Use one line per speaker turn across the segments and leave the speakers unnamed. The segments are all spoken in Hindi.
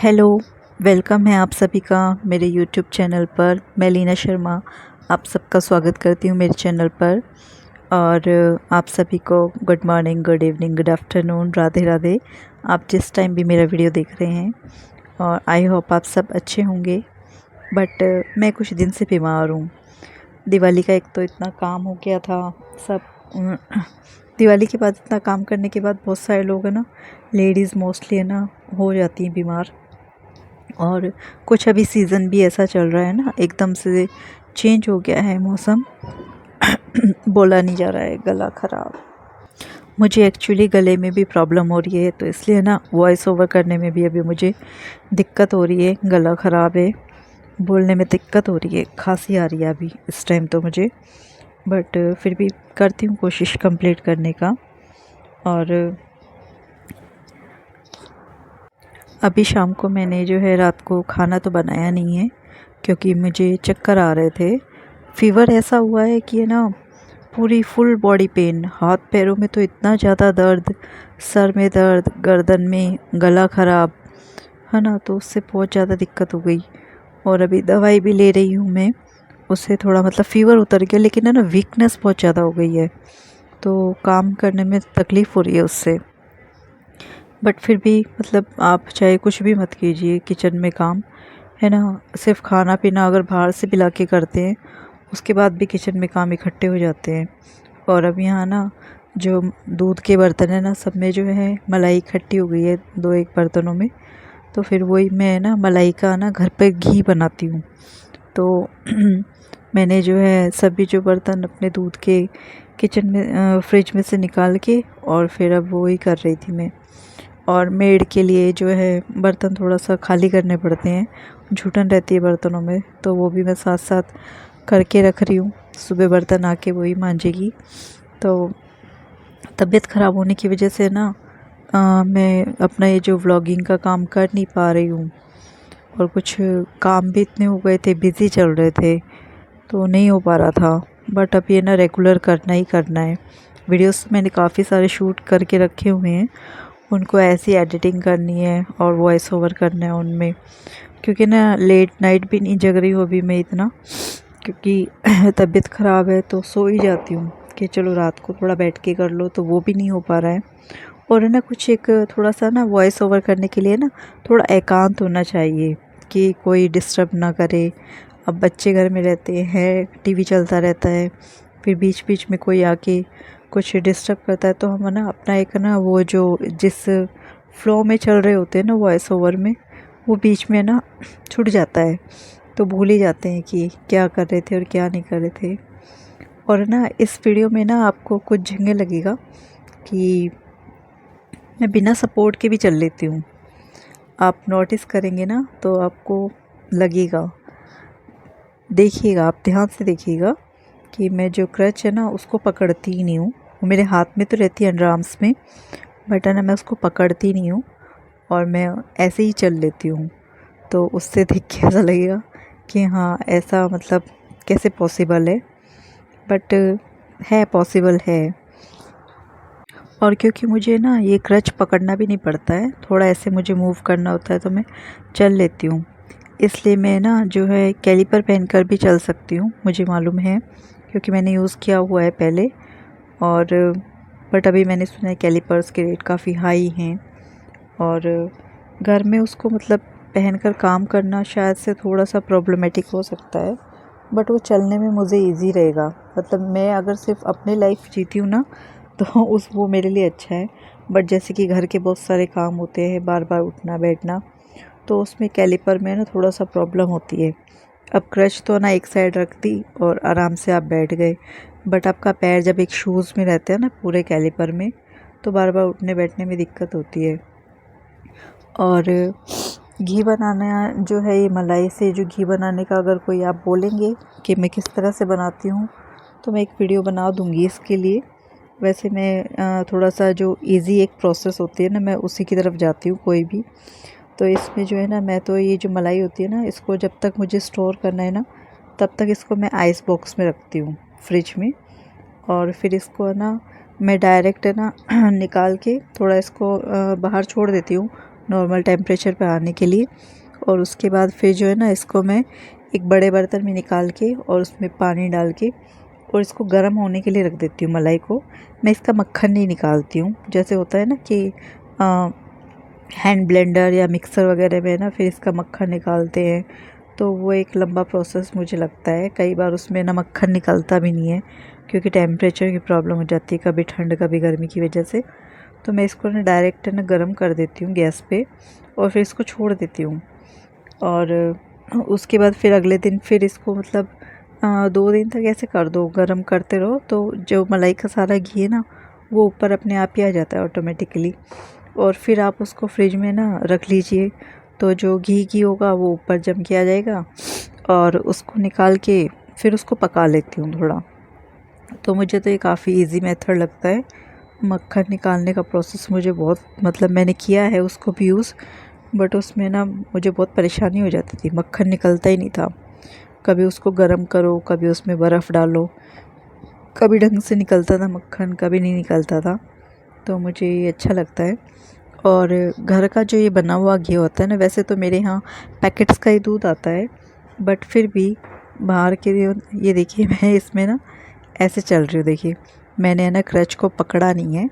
हेलो, वेलकम है आप सभी का मेरे यूट्यूब चैनल पर। मैं लीना शर्मा आप सबका स्वागत करती हूँ मेरे चैनल पर। और आप सभी को good morning, good evening, good afternoon, Radhe Radhe. आप जिस टाइम भी मेरा वीडियो देख रहे हैं, और आई होप आप सब अच्छे होंगे। बट मैं कुछ दिन से बीमार हूँ। दिवाली का एक तो इतना काम हो गया था सब। दिवाली के बाद इतना काम करने के बाद बहुत सारे लोग हैं ना, लेडीज़ मोस्टली है ना, हो जाती हैं बीमार। और कुछ अभी सीज़न भी ऐसा चल रहा है ना, एकदम से चेंज हो गया है मौसम। बोला नहीं जा रहा है, गला ख़राब। मुझे एक्चुअली गले में भी प्रॉब्लम हो रही है, तो इसलिए ना वॉइस ओवर करने में भी अभी मुझे दिक्कत हो रही है। गला ख़राब है, बोलने में दिक्कत हो रही है, खांसी आ रही है अभी इस टाइम तो मुझे। बट फिर भी करती हूँ कोशिश कंप्लीट करने का। और अभी शाम को मैंने जो है, रात को खाना तो बनाया नहीं है क्योंकि मुझे चक्कर आ रहे थे। फ़ीवर ऐसा हुआ है कि है ना, पूरी फुल बॉडी पेन, हाथ पैरों में तो इतना ज़्यादा दर्द, सर में दर्द, गर्दन में, गला ख़राब है ना, तो उससे बहुत ज़्यादा दिक्कत हो गई। और अभी दवाई भी ले रही हूँ मैं, उससे थोड़ा मतलब फ़ीवर उतर गया, लेकिन है ना वीकनेस बहुत ज़्यादा हो गई है, तो काम करने में तकलीफ़ हो रही है उससे। बट फिर भी मतलब आप चाहे कुछ भी मत कीजिए किचन में काम, है ना, सिर्फ खाना पीना अगर बाहर से भी ला के करते हैं, उसके बाद भी किचन में काम इकट्ठे हो जाते हैं। और अब यहाँ ना जो दूध के बर्तन है ना, सब में जो है मलाई इकट्ठी हो गई है दो एक बर्तनों में। तो फिर वही मैं ना मलाई का ना घर पे घी बनाती हूँ। तो मैंने जो है सभी जो बर्तन अपने दूध के किचन में फ्रिज में से निकाल के, और फिर अब वही कर रही थी मैं। और मेड के लिए जो है बर्तन थोड़ा सा खाली करने पड़ते हैं, जूठन रहती है बर्तनों में, तो वो भी मैं साथ साथ करके रख रही हूँ। सुबह बर्तन आके वही मांजेगी। तो तबीयत ख़राब होने की वजह से ना मैं अपना ये जो व्लॉगिंग का काम कर नहीं पा रही हूँ। और कुछ काम भी इतने हो गए थे, बिज़ी चल रहे थे, तो नहीं हो पा रहा था। बट अब ये ना रेगुलर करना ही करना है। वीडियोस मैंने काफ़ी सारे शूट करके रखे हुए हैं, उनको ऐसी एडिटिंग करनी है और वॉइस ओवर करना है उनमें। क्योंकि ना लेट नाइट भी नहीं जग रही हूँ अभी मैं इतना, क्योंकि तबीयत ख़राब है, तो सो ही जाती हूँ कि चलो रात को थोड़ा बैठ के कर लो, तो वो भी नहीं हो पा रहा है। और है ना कुछ एक थोड़ा सा ना वॉइस ओवर करने के लिए ना थोड़ा एकांत होना चाहिए, कि कोई डिस्टर्ब ना करे। अब बच्चे घर में रहते हैं, टीवी चलता रहता है, फिर बीच बीच में कोई आके कुछ डिस्टर्ब करता है, तो हम ना अपना एक ना वो जो जिस फ्लो में चल रहे होते हैं ना वॉइस ओवर में, वो बीच में ना छूट जाता है, तो भूल ही जाते हैं कि क्या कर रहे थे और क्या नहीं कर रहे थे। और ना इस वीडियो में ना आपको कुछ झंगे लगेगा कि मैं बिना सपोर्ट के भी चल लेती हूँ। आप नोटिस करेंगे ना तो आपको लगेगा, देखिएगा, आप ध्यान से देखिएगा कि मैं जो क्रच है ना उसको पकड़ती ही नहीं हूँ। वो मेरे हाथ में तो रहती है, अंडर आर्म्स में, बट है ना मैं उसको पकड़ती नहीं हूँ, और मैं ऐसे ही चल लेती हूँ। तो उससे देख के ऐसा लगेगा कि हाँ, ऐसा मतलब कैसे पॉसिबल है, बट है, पॉसिबल है। और क्योंकि मुझे ना ये क्रच पकड़ना भी नहीं पड़ता है, थोड़ा ऐसे मुझे मूव करना होता है तो मैं चल लेती हूँ। इसलिए मैं ना जो है कैलिपर पहनकर भी चल सकती हूँ, मुझे मालूम है, क्योंकि मैंने यूज़ किया हुआ है पहले। और बट अभी मैंने सुना है कैलिपर्स के रेट काफ़ी हाई हैं, और घर में उसको मतलब पहनकर काम करना शायद से थोड़ा सा प्रॉब्लमेटिक हो सकता है। बट वो चलने में मुझे इजी रहेगा, मतलब मैं अगर सिर्फ अपनी लाइफ जीती हूँ ना, तो उस वो मेरे लिए अच्छा है। बट जैसे कि घर के बहुत सारे काम होते हैं, बार बार उठना बैठना, तो उसमें कैलिपर में ना थोड़ा सा प्रॉब्लम होती है। अब क्रच तो ना एक साइड रख दी और आराम से आप बैठ गए, बट आपका पैर जब एक शूज़ में रहता है ना पूरे कैलिपर में, तो बार बार उठने बैठने में दिक्कत होती है। और घी बनाना जो है, ये मलाई से जो घी बनाने का अगर कोई आप बोलेंगे कि मैं किस तरह से बनाती हूँ, तो मैं एक वीडियो बना दूँगी इसके लिए। वैसे मैं थोड़ा सा जो इजी एक प्रोसेस होती है ना, मैं उसी की तरफ जाती हूँ कोई भी। तो इसमें जो है ना, मैं तो ये जो मलाई होती है ना, इसको जब तक मुझे स्टोर करना है ना, तब तक इसको मैं आइस बॉक्स में रखती हूँ, फ्रिज में। और फिर इसको है ना मैं डायरेक्ट है ना निकाल के थोड़ा इसको बाहर छोड़ देती हूँ, नॉर्मल टेम्परेचर पे आने के लिए। और उसके बाद फिर जो है ना इसको मैं एक बड़े बर्तन में निकाल के और उसमें पानी डाल के और इसको गर्म होने के लिए रख देती हूँ मलाई को। मैं इसका मक्खन नहीं निकालती हूँ, जैसे होता है ना कि हैंड ब्लेंडर या मिक्सर वगैरह में ना फिर इसका मक्खन निकालते हैं, तो वो एक लंबा प्रोसेस मुझे लगता है। कई बार उसमें ना मक्खन निकलता भी नहीं है क्योंकि टेम्परेचर की प्रॉब्लम हो जाती है, कभी ठंड कभी गर्मी की वजह से। तो मैं इसको ना डायरेक्ट ना गर्म कर देती हूँ गैस पे और फिर इसको छोड़ देती हूँ। और उसके बाद फिर अगले दिन फिर इसको मतलब 2 दिन तक ऐसे कर दो, गर्म करते रहो, तो जो मलाई का सारा घी है ना वो ऊपर अपने आप ही आ जाता है ऑटोमेटिकली। और फिर आप उसको फ्रिज में ना रख लीजिए, तो जो घी होगा वो ऊपर जम के आ जाएगा। और उसको निकाल के फिर उसको पका लेती हूँ थोड़ा। तो मुझे तो ये काफ़ी इजी मेथड लगता है मक्खन निकालने का। प्रोसेस मुझे बहुत मतलब मैंने किया है उसको भी यूज़, बट उसमें ना मुझे बहुत परेशानी हो जाती थी, मक्खन निकलता ही नहीं था। कभी उसको गर्म करो, कभी उसमें बर्फ़ डालो, कभी ढंग से निकलता था मक्खन, कभी नहीं निकलता था। तो मुझे ये अच्छा लगता है। और घर का जो ये बना हुआ घी होता है ना, वैसे तो मेरे यहाँ पैकेट्स का ही दूध आता है, बट फिर भी बाहर के ये देखिए मैं इसमें ना ऐसे चल रही हूँ, देखिए मैंने ना क्रच को पकड़ा नहीं है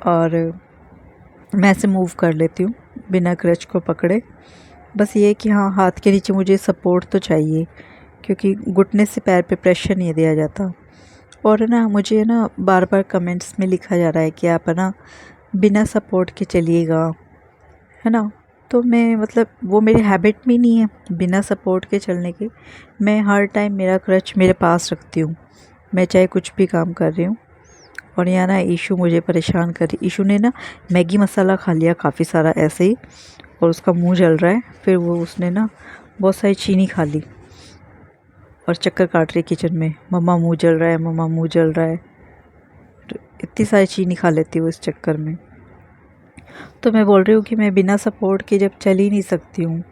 और मैं ऐसे मूव कर लेती हूँ बिना क्रच को पकड़े। बस ये है कि हाँ, हाथ के नीचे मुझे सपोर्ट तो चाहिए क्योंकि घुटने से पैर पे प्रेशर नहीं दिया जाता। और ना मुझे ना बार बार कमेंट्स में लिखा जा रहा है कि आप ना बिना सपोर्ट के चलिएगा, है ना। तो मैं मतलब वो मेरी हैबिट भी नहीं है बिना सपोर्ट के चलने की। मैं हर टाइम मेरा क्रच मेरे पास रखती हूँ, मैं चाहे कुछ भी काम कर रही हूँ। और यहाँ ना ईशू मुझे परेशान कर रही। ईशू ने ना मैगी मसाला खा लिया काफ़ी सारा ऐसे ही, और उसका मुंह जल रहा है। फिर वो उसने ना बहुत सारी चीनी खा ली और चक्कर काट रही किचन में, मम्मा मुंह जल रहा है, मम्मा मुंह जल रहा है। तो इतनी सारी चीनी खा लेती हूँ इस चक्कर में। तो मैं बोल रही हूँ कि मैं बिना सपोर्ट के जब चल ही नहीं सकती हूँ,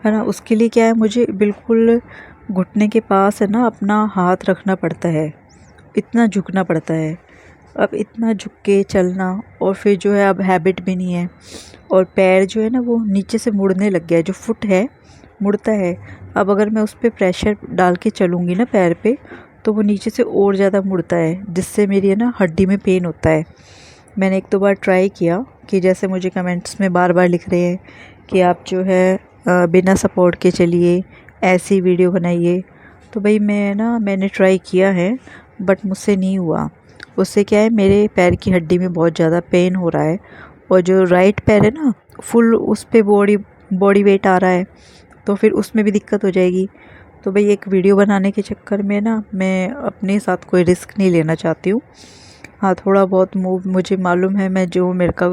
है ना, उसके लिए क्या है, मुझे बिल्कुल घुटने के पास है ना अपना हाथ रखना पड़ता है, इतना झुकना पड़ता है। अब इतना झुक के चलना, और फिर जो है अब हैबिट भी नहीं है। और पैर जो है ना वो नीचे से मुड़ने लग गया है, जो फुट है मुड़ता है। अब अगर मैं उस पर प्रेशर डाल के चलूँगी ना पैर पे, तो वो नीचे से और ज़्यादा मुड़ता है, जिससे मेरी है ना हड्डी में पेन होता है। मैंने 1-2 बार ट्राई किया कि जैसे मुझे कमेंट्स में बार बार लिख रहे हैं कि आप जो है बिना सपोर्ट के चलिए, ऐसी वीडियो बनाइए। तो भाई मैंने ट्राई किया है, बट मुझसे नहीं हुआ। उससे क्या है, मेरे पैर की हड्डी में बहुत ज़्यादा पेन हो रहा है। और जो राइट पैर है ना, फुल उस पे बॉडी वेट आ रहा है, तो फिर उसमें भी दिक्कत हो जाएगी। तो भाई एक वीडियो बनाने के चक्कर में ना मैं अपने साथ कोई रिस्क नहीं लेना चाहती हूँ। हाँ, थोड़ा बहुत मूव मुझे मालूम है, मैं जो मेरे का।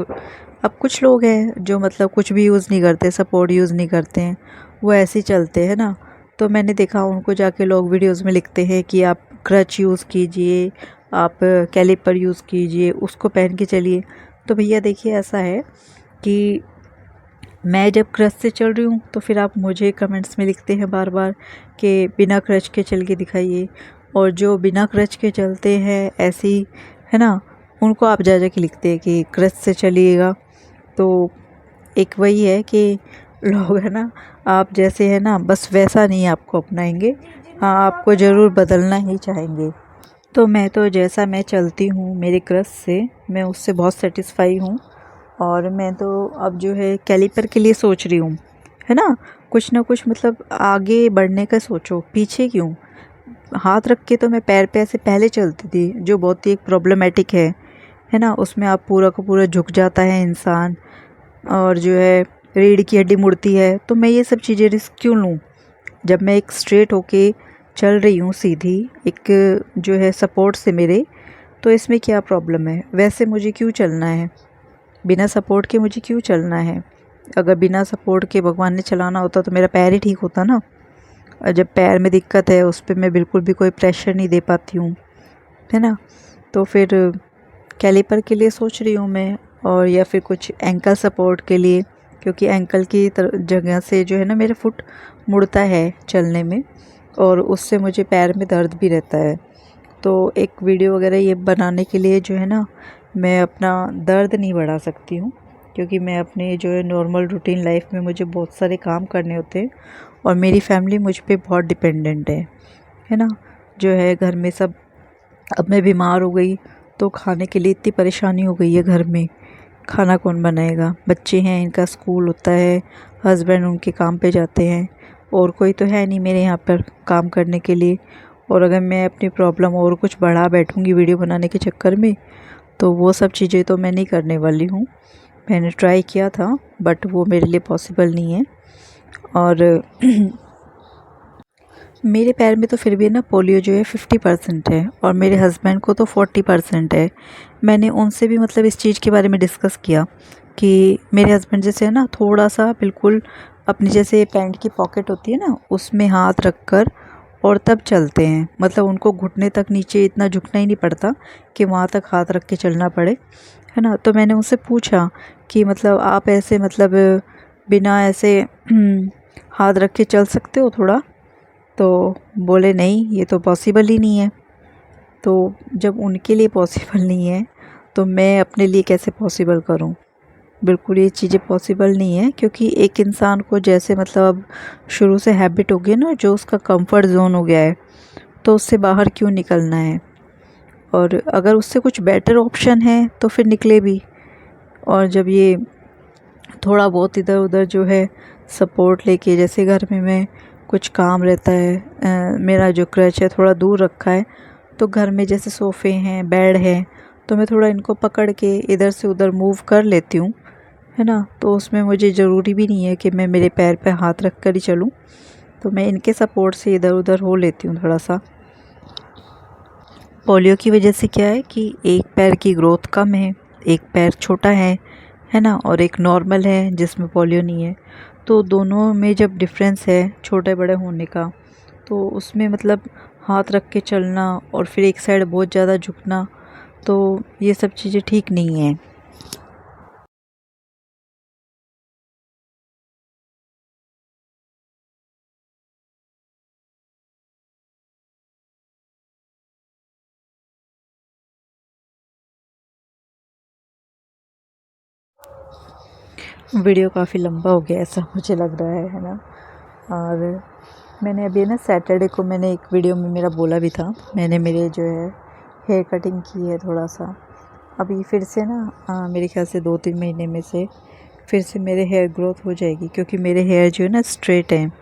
अब कुछ लोग हैं जो मतलब कुछ भी यूज़ नहीं करते, सपोर्ट यूज़ नहीं करते हैं, वो ऐसे ही चलते हैं ना। तो मैंने देखा उनको जाके लोग वीडियोस में लिखते हैं कि आप क्रच यूज़ कीजिए, आप कैलिपर यूज़ कीजिए, उसको पहन के चलिए। तो भैया देखिए ऐसा है कि मैं जब क्रच से चल रही हूँ तो फिर आप मुझे कमेंट्स में लिखते हैं बार बार कि बिना क्रच के चल के दिखाइए। और जो बिना क्रच के चलते हैं ऐसे ही, है ना, उनको आप जा के लिखते हैं कि क्रच से चलिएगा। तो एक वही है कि लोग है ना, आप जैसे है ना बस वैसा नहीं आपको अपनाएंगे। हाँ, आपको ज़रूर बदलना ही चाहेंगे। तो मैं तो जैसा मैं चलती हूँ मेरे क्रच से, मैं उससे बहुत सेटिस्फाई हूँ। और मैं तो अब जो है कैलिपर के लिए सोच रही हूँ, है ना। कुछ ना कुछ मतलब आगे बढ़ने का सोचो, पीछे क्यों। हाथ रख के तो मैं पैर पे ऐसे पहले चलती थी, जो बहुत ही एक प्रॉब्लमेटिक है ना। उसमें आप पूरा का पूरा झुक जाता है इंसान, और जो है रीढ़ की हड्डी मुड़ती है। तो मैं ये सब चीज़ें रिस्क क्यों लूँ, जब मैं एक स्ट्रेट होके चल रही हूँ सीधी, एक जो है सपोर्ट से मेरे। तो इसमें क्या प्रॉब्लम है, वैसे मुझे क्यों चलना है, बिना सपोर्ट के मुझे क्यों चलना है। अगर बिना सपोर्ट के भगवान ने चलाना होता तो मेरा पैर ही ठीक होता ना। और जब पैर में दिक्कत है, उस पर मैं बिल्कुल भी कोई प्रेशर नहीं दे पाती हूँ, है ना। तो फिर कैलिपर के लिए सोच रही हूँ मैं, और या फिर कुछ एंकल सपोर्ट के लिए, क्योंकि एंकल की जगह से जो है ना मेरा फुट मुड़ता है चलने में, और उससे मुझे पैर में दर्द भी रहता है। तो एक वीडियो वगैरह ये बनाने के लिए जो है ना, मैं अपना दर्द नहीं बढ़ा सकती हूँ, क्योंकि मैं अपने जो है नॉर्मल रूटीन लाइफ में मुझे बहुत सारे काम करने होते हैं और मेरी फैमिली मुझ पे बहुत डिपेंडेंट है ना। जो है घर में सब, अब मैं बीमार हो गई तो खाने के लिए इतनी परेशानी हो गई है घर में। खाना कौन बनाएगा, बच्चे हैं इनका स्कूल होता है, हस्बैंड उनके काम पे जाते हैं, और कोई तो है नहीं मेरे यहाँ पर काम करने के लिए। और अगर मैं अपनी प्रॉब्लम और कुछ बढ़ा बैठूँगी वीडियो बनाने के चक्कर में, तो वो सब चीज़ें तो मैं नहीं करने वाली हूँ। मैंने ट्राई किया था बट वो मेरे लिए पॉसिबल नहीं है। और मेरे पैर में तो फिर भी ना पोलियो जो है 50% है और मेरे हस्बैंड को तो 40% है। मैंने उनसे भी मतलब इस चीज़ के बारे में डिस्कस किया कि मेरे हस्बैंड जैसे है ना, थोड़ा सा बिल्कुल अपनी जैसे पैंट की पॉकेट होती है ना, उसमें हाथ रख कर और तब चलते हैं। मतलब उनको घुटने तक नीचे इतना झुकना ही नहीं पड़ता कि वहाँ तक हाथ रख के चलना पड़े, है ना। तो मैंने उनसे पूछा कि मतलब आप ऐसे मतलब बिना ऐसे हाथ रख के चल सकते हो थोड़ा? तो बोले नहीं, ये तो पॉसिबल ही नहीं है। तो जब उनके लिए पॉसिबल नहीं है तो मैं अपने लिए कैसे पॉसिबल करूं? बिल्कुल ये चीज़ें पॉसिबल नहीं है, क्योंकि एक इंसान को जैसे मतलब अब शुरू से हैबिट हो गई ना, जो उसका कंफर्ट जोन हो गया है, तो उससे बाहर क्यों निकलना है। और अगर उससे कुछ बेटर ऑप्शन है तो फिर निकले भी। और जब ये थोड़ा बहुत इधर उधर जो है सपोर्ट लेके, जैसे घर में मैं कुछ काम रहता है, मेरा जो क्रच है थोड़ा दूर रखा है, तो घर में जैसे सोफ़े हैं, बेड है, तो मैं थोड़ा इनको पकड़ के इधर से उधर मूव कर लेती हूँ, है ना। तो उसमें मुझे ज़रूरी भी नहीं है कि मैं मेरे पैर पे हाथ रख कर ही चलूँ, तो मैं इनके सपोर्ट से इधर उधर हो लेती हूँ थोड़ा सा। पोलियो की वजह से क्या है कि एक पैर की ग्रोथ कम है, एक पैर छोटा है ना, और एक नॉर्मल है जिसमें पोलियो नहीं है। तो दोनों में जब डिफरेंस है छोटे बड़े होने का, तो उसमें मतलब हाथ रख के चलना और फिर एक साइड बहुत ज़्यादा झुकना, तो ये सब चीज़ें ठीक नहीं हैं। वीडियो काफ़ी लंबा हो गया ऐसा मुझे लग रहा है ना। और मैंने अभी ना सैटरडे को मैंने एक वीडियो में मेरा बोला भी था, मैंने मेरे जो है हेयर कटिंग की है थोड़ा सा। अभी फिर से ना मेरे ख्याल से 2-3 महीने में से फिर से मेरे हेयर ग्रोथ हो जाएगी, क्योंकि मेरे हेयर जो है ना स्ट्रेट हैं,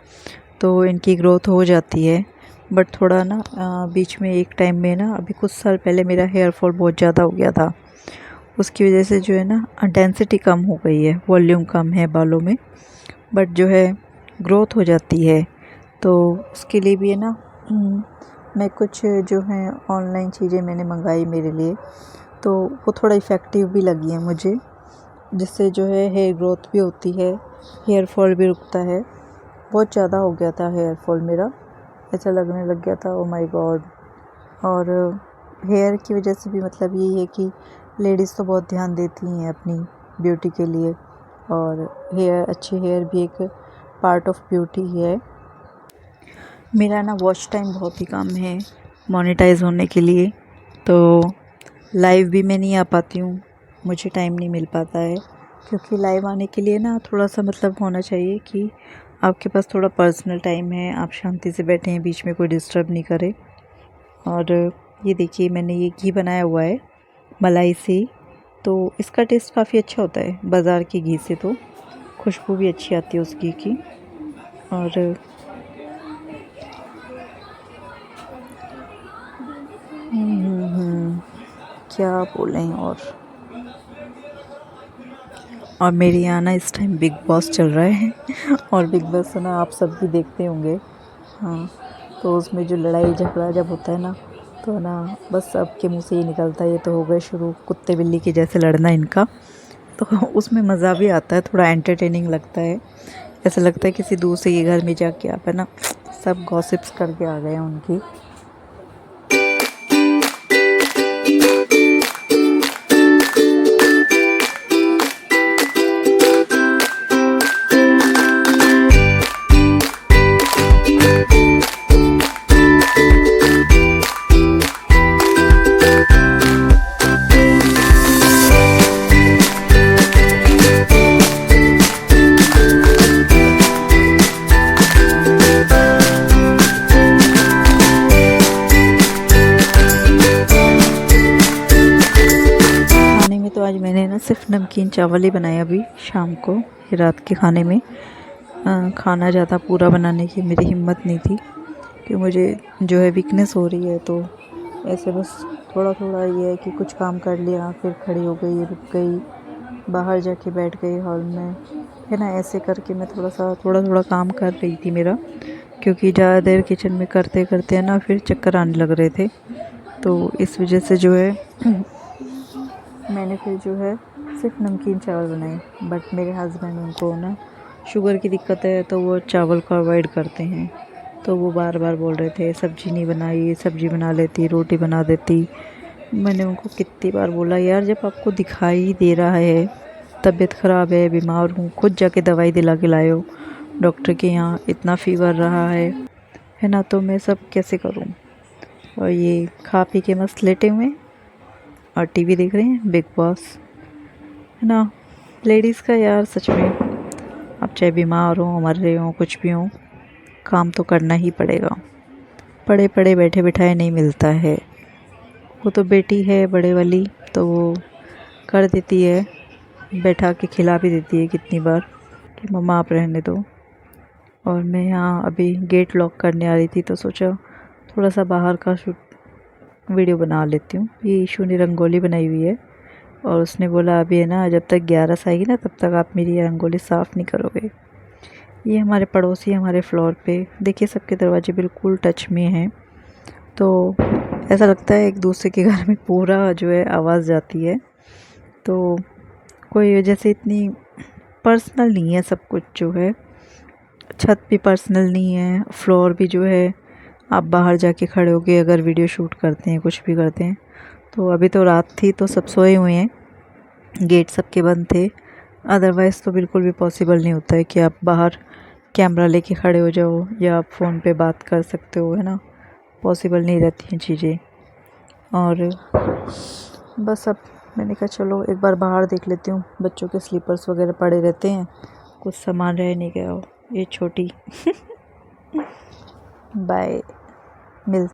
तो इनकी ग्रोथ हो जाती है। बट थोड़ा ना बीच में एक टाइम में ना, अभी कुछ साल पहले मेरा हेयर फॉल बहुत ज़्यादा हो गया था। उसकी वजह से जो है ना डेंसिटी कम हो गई है, वॉल्यूम कम है बालों में, बट जो है ग्रोथ हो जाती है। तो उसके लिए भी है ना मैं कुछ जो है ऑनलाइन चीज़ें मैंने मंगाई मेरे लिए, तो वो थोड़ा इफ़ेक्टिव भी लगी है मुझे, जिससे जो है हेयर ग्रोथ भी होती है, हेयर फॉल भी रुकता है। बहुत ज़्यादा हो गया था हेयर फॉल मेरा, ऐसा लगने लग गया था ओ माय गॉड। और हेयर की वजह से भी मतलब यही है कि लेडीज़ तो बहुत ध्यान देती हैं अपनी ब्यूटी के लिए, और अच्छे हेयर भी एक पार्ट ऑफ ब्यूटी है। मेरा ना वॉच टाइम बहुत ही कम है मोनेटाइज होने के लिए, तो लाइव भी मैं नहीं आ पाती हूँ, मुझे टाइम नहीं मिल पाता है। क्योंकि लाइव आने के लिए ना थोड़ा सा मतलब होना चाहिए कि आपके पास थोड़ा पर्सनल टाइम है, आप शांति से बैठे हैं, बीच में कोई डिस्टर्ब नहीं करे। और ये देखिए मैंने ये घी बनाया हुआ है मलाई से, तो इसका टेस्ट काफ़ी अच्छा होता है बाज़ार के घी से, तो खुशबू भी अच्छी आती है उस घी की। और क्या बोलें। और मेरे यहाँ ना इस टाइम बिग बॉस चल रहा है और बिग बॉस ना आप सब भी देखते होंगे। हाँ, तो उसमें जो लड़ाई झगड़ा जब होता है ना, तो ना बस सबके मुंह से ही निकलता है, ये तो हो गए शुरू कुत्ते बिल्ली के जैसे लड़ना इनका। तो उसमें मज़ा भी आता है, थोड़ा एंटरटेनिंग लगता है। ऐसा लगता है किसी दूसरे के घर में जाके आप है ना सब गॉसिप्स करके आ गए हैं उनकी। नमकीन चावल ही बनाए अभी शाम को, रात के खाने में। खाना ज़्यादा पूरा बनाने की मेरी हिम्मत नहीं थी कि मुझे जो है वीकनेस हो रही है, तो ऐसे बस थोड़ा थोड़ा ये है कि कुछ काम कर लिया, फिर खड़ी हो गई, रुक गई, बाहर जाके बैठ गई हॉल में, है ना। ऐसे करके मैं थोड़ा थोड़ा काम कर रही थी मेरा, क्योंकि ज़्यादा देर किचन में करते करते है ना फिर चक्कर आने लग रहे थे। तो इस वजह से जो है मैंने फिर जो है सिर्फ नमकीन चावल बनाए। बट मेरे हस्बैंड, उनको ना शुगर की दिक्कत है, तो वो चावल को अवॉइड करते हैं। तो वो बार बार बोल रहे थे सब्ज़ी नहीं बनाई, सब्ज़ी बना लेती, रोटी बना देती। मैंने उनको कितनी बार बोला, यार जब आपको दिखाई दे रहा है तबीयत ख़राब है, बीमार हूँ, खुद जाके दवाई दिला के लाए हो डॉक्टर के यहाँ, इतना फ़ीवर रहा है ना, तो मैं सब कैसे करूँ। और ये खा पी के मस्त लेटे हुए हैं और टीवी देख रहे हैं, बिग बॉस, है ना। लेडीज़ का यार सच में, आप चाहे बीमार हो, मर रहे हो, कुछ भी हो, काम तो करना ही पड़ेगा। पड़े पड़े बैठे बिठाए नहीं मिलता है। वो तो बेटी है बड़े वाली, तो वो कर देती है, बैठा के खिला भी देती है कितनी बार कि मम्मा आप रहने दो। और मैं यहाँ अभी गेट लॉक करने आ रही थी, तो सोचा थोड़ा सा बाहर का वीडियो बना लेती हूँ। ये ईशू ने रंगोली बनाई हुई है और उसने बोला अभी है ना, जब तक 11 आएगी ना तब तक आप मेरी ये रंगोली साफ़ नहीं करोगे। ये हमारे पड़ोसी हमारे फ्लोर पे, देखिए सबके दरवाजे बिल्कुल टच में हैं, तो ऐसा लगता है एक दूसरे के घर में पूरा जो है आवाज़ जाती है। तो कोई वजह से इतनी पर्सनल नहीं है सब कुछ, जो है छत भी पर्सनल नहीं है, फ्लोर भी जो है आप बाहर जाके खड़े होके अगर वीडियो शूट करते हैं, कुछ भी करते हैं। तो अभी तो रात थी तो सब सोए हुए हैं, गेट सबके बंद थे। अदरवाइज़ तो बिल्कुल भी पॉसिबल नहीं होता है कि आप बाहर कैमरा लेके खड़े हो जाओ या आप फ़ोन पे बात कर सकते हो, है ना। पॉसिबल नहीं रहती हैं चीज़ें। और बस अब मैंने कहा चलो एक बार बाहर देख लेती हूँ, बच्चों के स्लीपर्स वगैरह पड़े रहते हैं, कुछ सामान रह नहीं गया हो। ये छोटी बाय, मिल